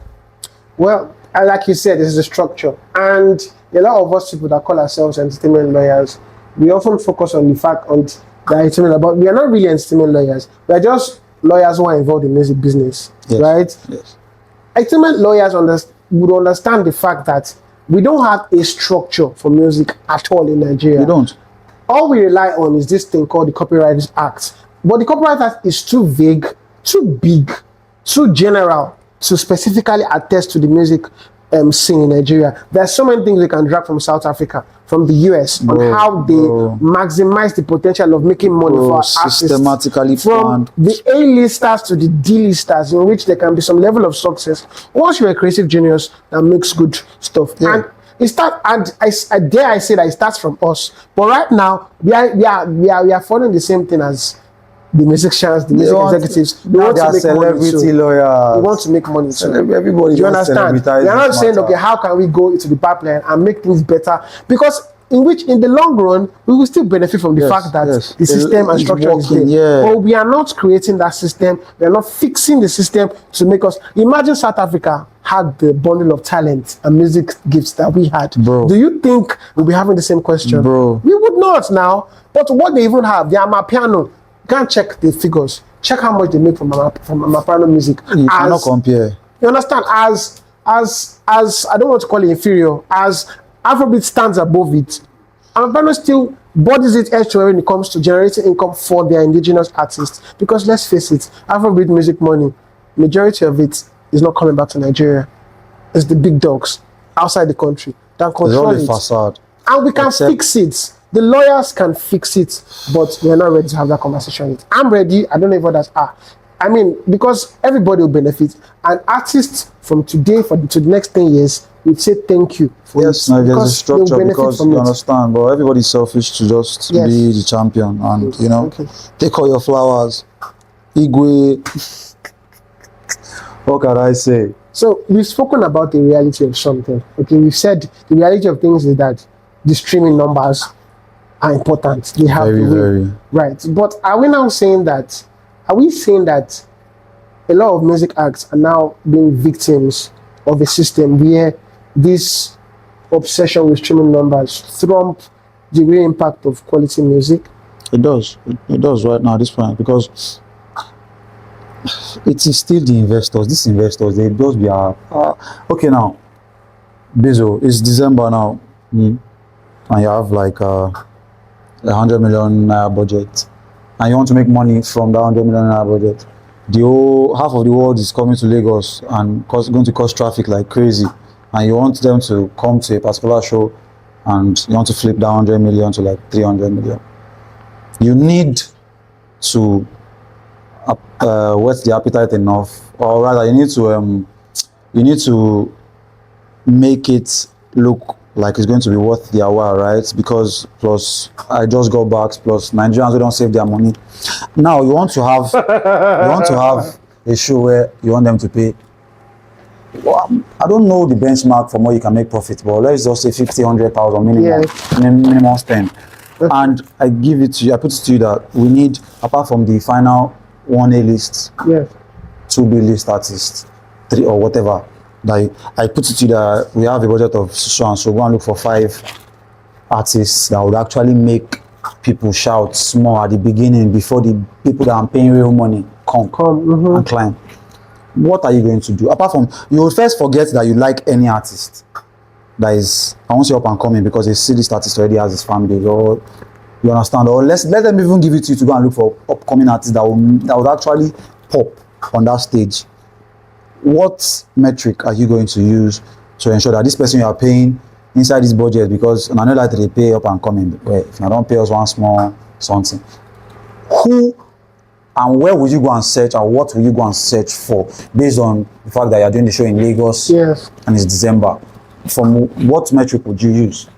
Well, like you said, this is the structure, and a lot of us people that call ourselves entertainment lawyers, we often focus on the fact on the entertainment, but we are not really entertainment lawyers. We are just lawyers who are involved in music business, right? Yes. Entertainment lawyers would understand the fact that we don't have a structure for music at all in Nigeria. We don't. All we rely on is this thing called the Copyright Act. But the Copyright Act is too vague, too big, too general to specifically attest to the music scene in Nigeria. There are so many things we can drag from South Africa, from the US, on how they maximize the potential of making money for artists. Systematically from the A-listers to the D-listers, in which there can be some level of success once you're a creative genius that makes good stuff. And it starts, and I dare I say that it starts from us. But right now, we are following the same thing as the musicians, the music executives. They want to make celebrity money. lawyers. They want to make money. So everybody. Do you understand? They are not saying, okay, how can we go into the pipeline and make things better? Because in which in the long run we will still benefit from the Yes, fact that yes. the system and It's structure is working, there. yeah. But we are not creating that system. We are not fixing the system to make us. Imagine South Africa had the bundle of talent and music gifts that we had. Bro. Do you think we'll be having the same question? Bro. We would not now. But what they even have, they are Amapiano. Go and check the figures. Check how much they make from Amapiano music. You cannot compare. You understand? As I don't want to call it inferior, as Afrobeat stands above it, Amapiano still bodies it elsewhere when it comes to generating income for their indigenous artists. Because let's face it, Afrobeat music money, majority of it is not coming back to Nigeria. It's the big dogs outside the country that It's control all a it. facade. And we can fix it. The lawyers can fix it, but we are not ready to have that conversation yet. I'm ready. I don't know if others are. I mean, because everybody will benefit. And artists from today to the next 10 years will say thank you for Yes, it. no, there's a Because they will structure benefit because from you it. understand, but everybody's selfish to just Yes. be the champion and you know Okay. take all your flowers. Igwe. What can I say? So we've spoken about the reality of something. Okay, we've said the reality of things is that the streaming numbers are important. They have Very, to win. very. Right. But are we saying that a lot of music acts are now being victims of a system where this obsession with streaming numbers trump the real impact of quality music? It does. It does right now at this point because it is still the investors. These investors, they just be okay now. Bezo, it's December now, and you have like 100 million budget, and you want to make money from that 100 million budget. The whole half of the world is coming to Lagos and going to cause traffic like crazy, and you want them to come to a particular show, and you want to flip that 100 million to like 300 million. You need to whet the appetite enough, or rather, you need to make it look like it's going to be worth their while, right? Because plus I just got back, plus Nigerians who don't save their money. Now you want to have a show where you want them to pay. Well, I don't know the benchmark for what you can make profit, but let's just say 50, 100,000 minimum, Yes. minimum spend. And I give it to you, I put it to you that we need, apart from the final 1A list, Yes. 2B list artists, 3 or whatever, that I put it to you that we have a budget of so and so, go and look for 5 artists that would actually make people shout small at the beginning before the people that are paying real money come and climb. What are you going to do? Apart from, you will first forget that you like any artist that is, I won't say up and coming because they see this artist already has his fan base, or you understand, or let them even give it to you to go and look for upcoming artists that would actually pop on that stage. What metric are you going to use to ensure that this person you are paying inside this budget, because I know that they pay up and coming, well, if you don't pay us one small something, who and where will you go and search, or what will you go and search for based on the fact that you're doing the show in Lagos? Yes. And it's December? From what metric would you use?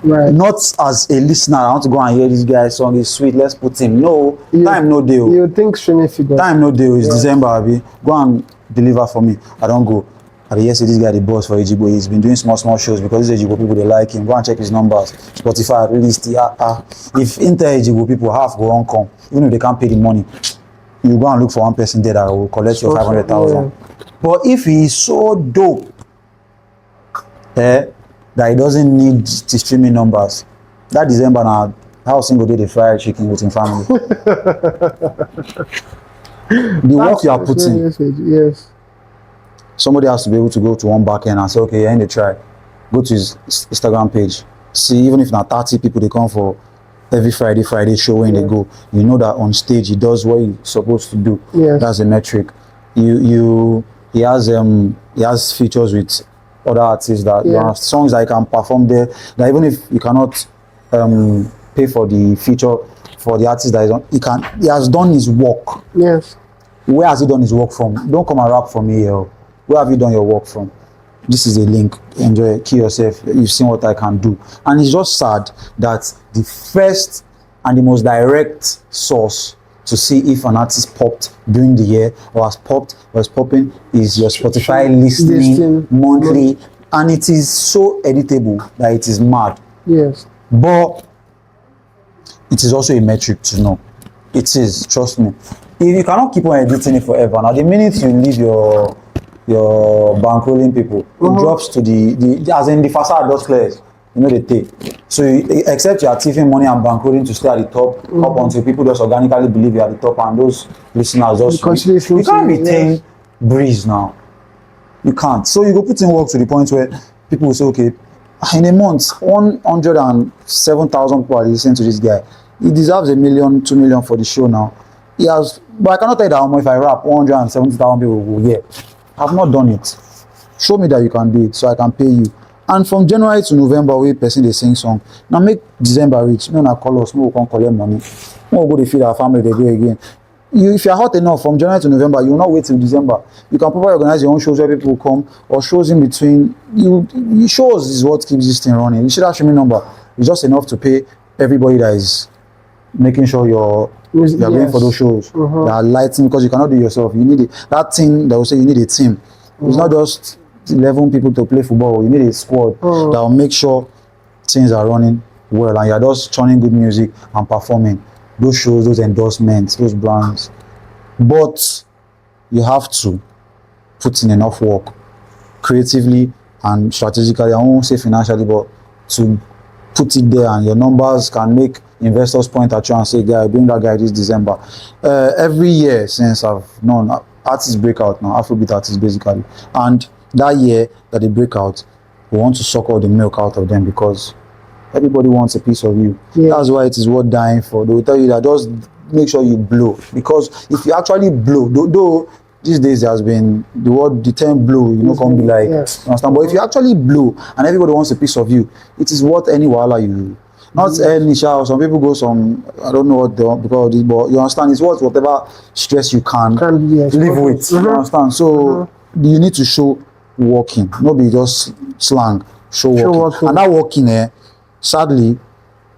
Right. Not as a listener, I want to go and hear this guy's song, is sweet, let's put him. No, time no deal. You think streaming figures. Time no deal, it's December, Abi. Go and deliver for me. I don't go. I hear say this guy the boss for Ejigbo. He's been doing small shows because these Ejigbo people they like him. Go and check his numbers. Spotify released if inter Ejigbo people half go on come, even if they can't pay the money, you go and look for one person there that will collect your 500,000. But if he is so dope, that he doesn't need the streaming numbers, that December now, how single day they fry chicken with him family. The work you are putting. Yes. Somebody has to be able to go to one back end and say, okay, you're in the try. Go to his Instagram page. See, even if not 30 people, they come for every Friday show when they go. You know that on stage he does what he's supposed to do. Yes. That's a metric. He has features with other artists that you have songs that he can perform there. That even if you cannot pay for the feature for the artist that is on, he has done his work. Yes. Where has he done his work from? Don't come and rap for me here. Where have you done your work from? This is a link. Enjoy, kill yourself. You've seen what I can do. And it's just sad that the first and the most direct source to see if an artist popped during the year or has popped or is popping is your Spotify listening monthly. And it is so editable that it is mad. Yes. But it is also a metric to know. It is, trust me. If you cannot keep on editing it forever, now the minute you leave your bankrolling people, it drops to the as in the facade just clears. You know the take. So except you are thieving money and bankrolling to stay at the top, up until people just organically believe you are at the top, and those listeners just you can't retain breeze now. You can't. So you go put in work to the point where people will say, okay, in a month, 107,000 people are listening to this guy. He deserves 1 million, 2 million for the show now. He has, but I cannot tell you that how much if I rap 170,000 people will hear. I've not done it. Show me that you can do it so I can pay you. And from January to November, we person they sing song. Now make December rich. No, na call us. No, we can collect money. No, go to feed our family. They go again. If you're hot enough from January to November, you will not wait till December. You can probably organize your own shows where people will come, or shows in between. Shows is what keeps this thing running. You should have streaming number. It's just enough to pay everybody that is making sure you're going for those shows. They are lighting, because you cannot do it yourself. You need that thing that will say you need a team. It's not just 11 people to play football. You need a squad that will make sure things are running well, and you're just churning good music and performing those shows, those endorsements, those brands. But you have to put in enough work creatively and strategically. I won't say financially, but to put it there, and your numbers can make investors point at you and say, guy, bring that guy this December. Every year since I've known, artists break out now, Afrobeat artists basically, and that year that they break out, we want to suck all the milk out of them, because everybody wants a piece of you. That's why it is worth dying for. They will tell you that just make sure you blow, because if you actually blow, though these days there has been the term blow, can't be like, understand? But if you actually blow and everybody wants a piece of you, it is worth any wahala you. Not any shower. Some people go I don't know what they want because of this, but you understand, it's worth whatever stress you can live with. You understand? So you need to show working, not be just slang. Show working. And that working sadly,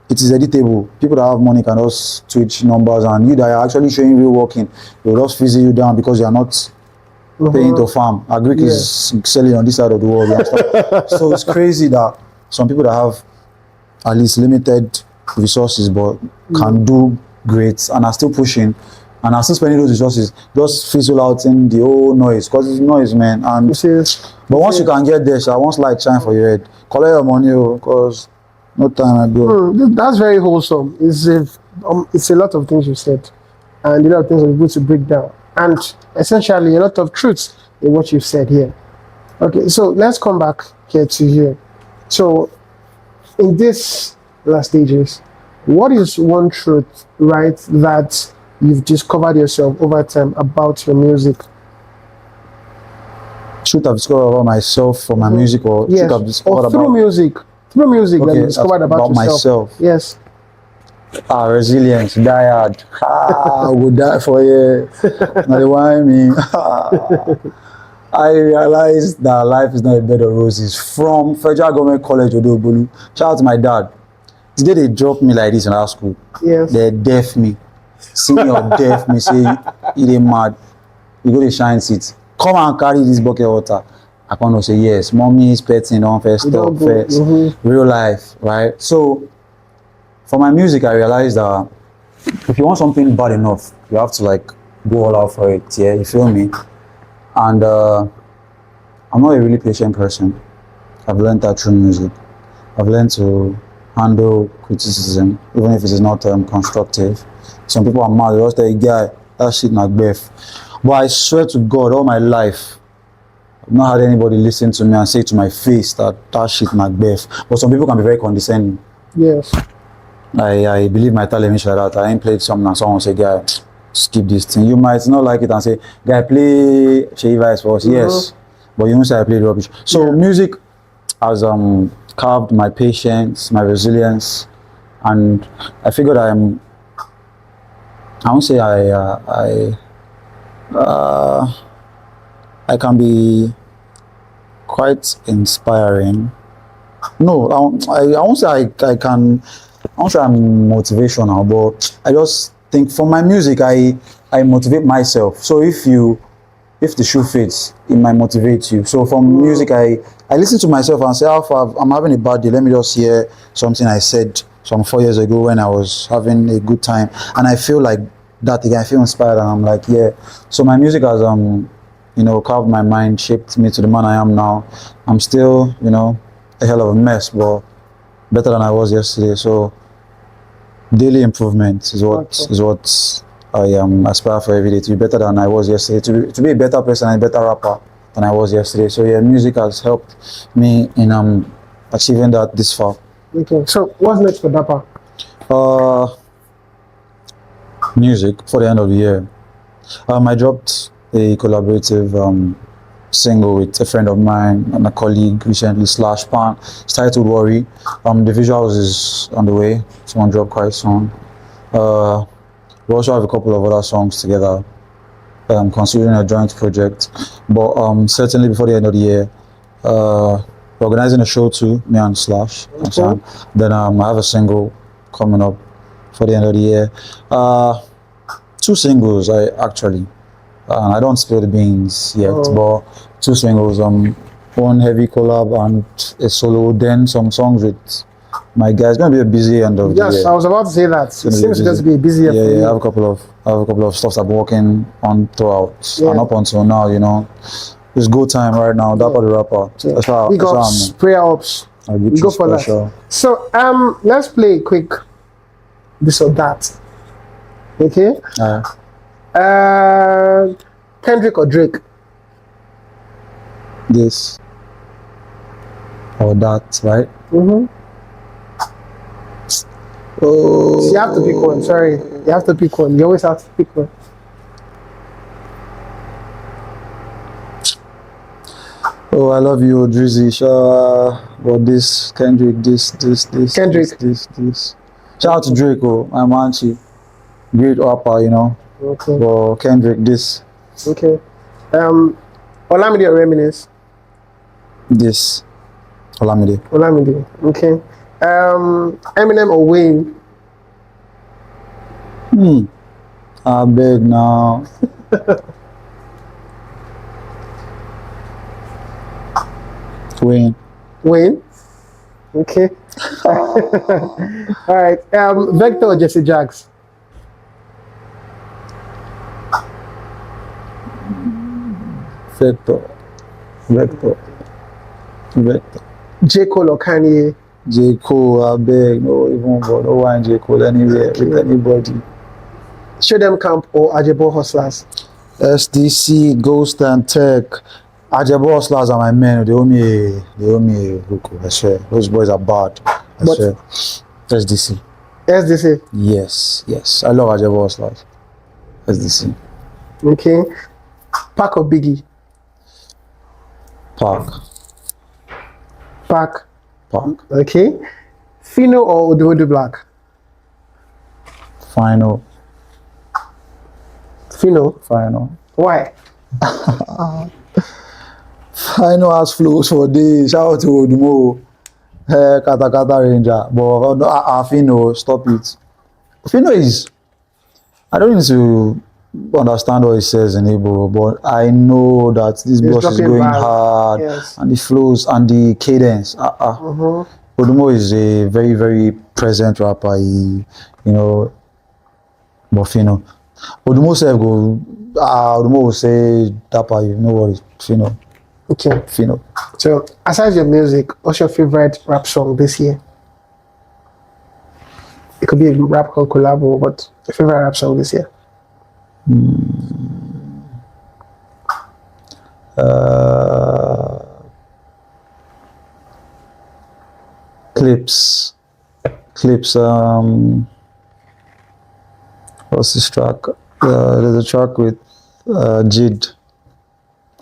it is editable. People that have money can just switch numbers, and you that are actually showing real working, they'll just fizzle you down because you are not paying to farm. Agric is selling on this side of the world. You understand? So it's crazy that some people that have at least limited resources but can do great and are still pushing and are still spending those resources, just fizzle out in the whole noise, because it's noise, man. And but once you can get there, once light shine for your head, collect your money, because no time ago. That's very wholesome. It's a lot of things you said, and a lot of things are good to break down, and essentially a lot of truths in what you said here. Okay, so let's come back here to here. So in this last stages, what is one truth, right, that you've discovered yourself over time about your music? Truth I've discovered about myself from my music, or truth I've discovered or through about music. Through music that you discovered about yourself. Myself. Yes. Resilience, die hard. I would die for you. Now the why me. I realized that life is not a bed of roses. From Federal Government College Odobolu. Shout out to my dad. The day they dropped me like this in our school, they deaf me. Senior deaf me, say, you dey mad. You go to shine seat. Come and carry this bucket of water. I can't say yes. Mommy is petting on first stop first. Real life, right? So for my music, I realized that if you want something bad enough, you have to like go all out for it. Yeah, you feel me? And I'm not a really patient person. I've learned that through music. I've learned to handle criticism, even if it is not constructive. Some people are mad. They just tell you, guy, that shit not beef. But I swear to God, all my life, I've not had anybody listen to me and say to my face that shit Macbeth. But some people can be very condescending. Yes. I believe my talent like that. I ain't played something and someone say, guy, skip this thing. You might not like it and say, guy, play Shea Vice for us. Yes. But you won't say I played rubbish. So music has carved my patience, my resilience, and I figured I won't say I can be quite inspiring. No, I won't say I won't say I'm motivational, but I just think from my music I motivate myself. So if the shoe fits, it might motivate you. So from music I I listen to myself and say, how far I'm having a bad day. Let me just hear something I said some 4 years ago when I was having a good time, and I feel like that again. I feel inspired, and I'm like, yeah. So my music has carved my mind, shaped me to the man I am now. I'm still, a hell of a mess, but better than I was yesterday. So daily improvement is what I aspire for every day, to be better than I was yesterday, to be a better person and a better rapper than I was yesterday. So yeah, music has helped me in achieving that this far. Okay. So what's next for Dapper? Music for the end of the year. I dropped a collaborative single with a friend of mine and a colleague recently, Slash Pan. It's titled Worry. The visuals is on the way. Someone dropped quite soon. We also have a couple of other songs together, considering a joint project. But certainly before the end of the year, we're organizing a show too, me and Slash. And Sam. Then I have a single coming up for the end of the year. Two singles, I don't spill the beans yet, but two singles. One heavy collab and a solo. Then some songs with my guys. It's gonna be a busy end of the year. Yes, I was about to say that. It seems to be a busy year for you. I have a couple of stuff I've been working on throughout, and up until now, it's go time right now. Dapper Tha Rapper. Big ups, prayer ups. We go for that. So let's play a quick this or that. Okay. Kendrick or Drake? This or that, right? Oh. So you have to pick one. Sorry, you have to pick one. You always have to pick one. Oh, I love you, Drizzy. But this Kendrick, this. Kendrick. This. Shout out to Drake, my manchi. Great rapper, Okay. But Kendrick, this. Okay. Olamide or Reminisce? This. Olamide. Okay. Eminem or Wayne? I beg now. Wayne. Okay. All right. Vector or Jesse Jax? Vector. J. Cole or Kanye? J. Cole, I beg. No, even but no one J. Cole anywhere with anybody. Show Them Camp or Ajebo Hustlers? SDC, Ghost and Tech. Ajebo Hustlers are my men. They owe me a hook. I swear. Those boys are bad. I swear. SDC. Yes. I love Ajebo Hustlers. SDC. Okay. Pac or Biggie? Pac. Okay. Fino or Ododo Black? Final. Fino. Why? Final has flows for days. Shout out to Odumo. Kata Ranger. But Fino, stop it. Fino is, I don't need to understand what he says in Igbo, but I know that this boss is going hard, and the flows and the cadence. Odumo is a very, very present rapper. But Fino. Odumo self go. Odumo will say Dapper, you know what is Fino. Okay. Fino. So, aside your music, what's your favorite rap song this year? It could be a rap collabo, but your favorite rap song this year? Clips. What's this track? There's a track with Jid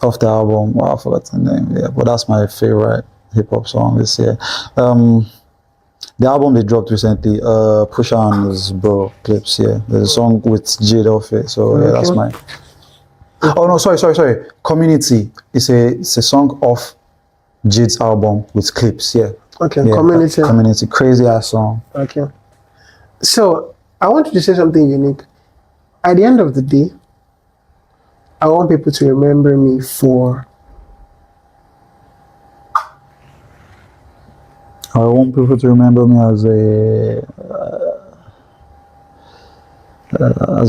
off the album. Wow, I forgot the name. Yeah, but that's my favorite hip hop song this year. The album they dropped recently, Pusha and his bro Clips. Yeah, there's a song with Jid off it. So yeah, that's my. Oh no, sorry. Community. It's a song off Jid's album with Clips. Yeah. Okay. Yeah, Community. Crazy ass song. Okay. So I want you to say something unique. At the end of the day, I want people to remember me for I want people to remember me as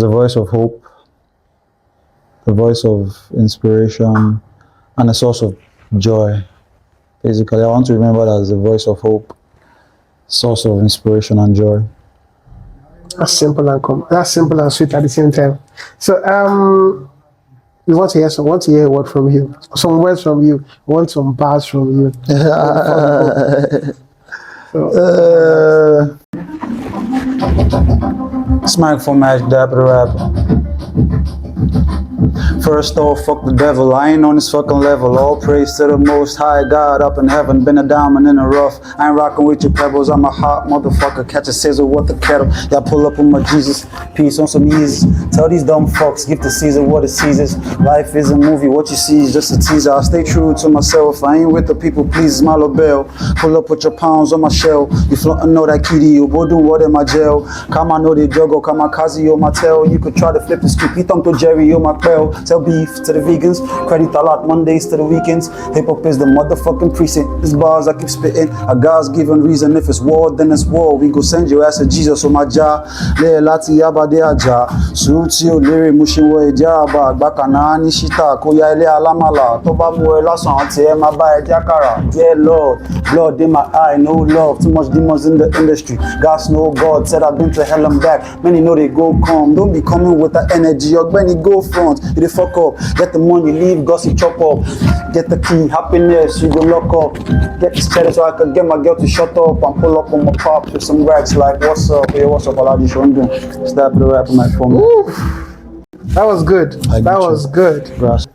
a voice of hope, a voice of inspiration, and a source of joy. Basically, I want to remember that as a voice of hope, source of inspiration and joy. That's simple and sweet at the same time. So we want to hear a word from you, some words from you. We want some bars from you. So, Smack for match, Dapper Tha Rapper. First off, fuck the devil, I ain't on this fucking level. All praise to the most high God up in heaven. Been a diamond in the rough, I ain't rocking with your pebbles. I'm a hot motherfucker, catch a sizzle with the kettle. Y'all pull up on my Jesus, peace on some ease. Tell these dumb fucks, give the Caesar what it Caesar's. Life is a movie, what you see is just a teaser. I stay true to myself, I ain't with the people, please smile a bell. Pull up with your pounds on my shell. You flauntin' know that kitty, you go do what in my jail. Come I know the juggle, come I kazi on my tail. You could try to flip the script, you thump to Jerry on my quail. Sell beef to the vegans, credit a lot Mondays to the weekends. Hip hop is the motherfucking precinct. These bars I keep spitting, a God's given reason. If it's war, then it's war. We go send your ass to Jesus on my jaw. Le lati yaba de aja. Suti o lere mushiwo ejaba. Bakana ni shita koya ile alamala. Toba mo elasan ati e ma ba ejakara. Dear Lord, blood in my eye, no love. Too much demons in the industry. God's no God said I've been to hell and back. Many know they go come. Don't be coming with that energy. Your Benny go front. You dey fuck up. Get the money, leave, gossip, chop up. Get the key, happiness, you go lock up. Get this cheddar so I can get my girl to shut up and pull up on my pops with some racks like, what's up? Hey, what's up, Aladi Shondon? It's Dapper Tha Rapper, my phone. that was good. That was good. Grass.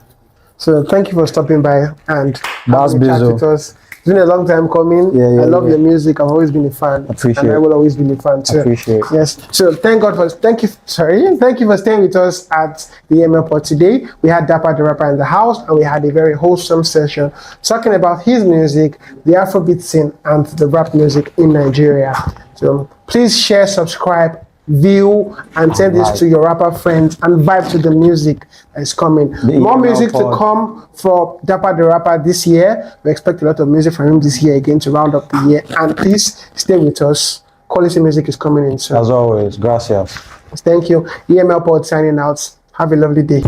So thank you for stopping by and That's having a chat busy. with us. It's been a long time coming. Yeah, I love yeah. your music. I've always been a fan. Appreciate and I it. will always be a fan too. Appreciate it. Yes. So thank you for staying with us at the EML pod today. We had Dapper Tha Rapper in the house and we had a very wholesome session talking about his music, the Afrobeat scene and the rap music in Nigeria. So please share, subscribe, view and send this to your rapper friends and vibe to the music that is coming. More EML music to pod. come for Dapper Tha Rapper this year. We expect a lot of music from him this year again to round up the year. And please stay with us. Quality music is coming in soon. As always, gracias. Thank you. EML pod signing out. Have a lovely day.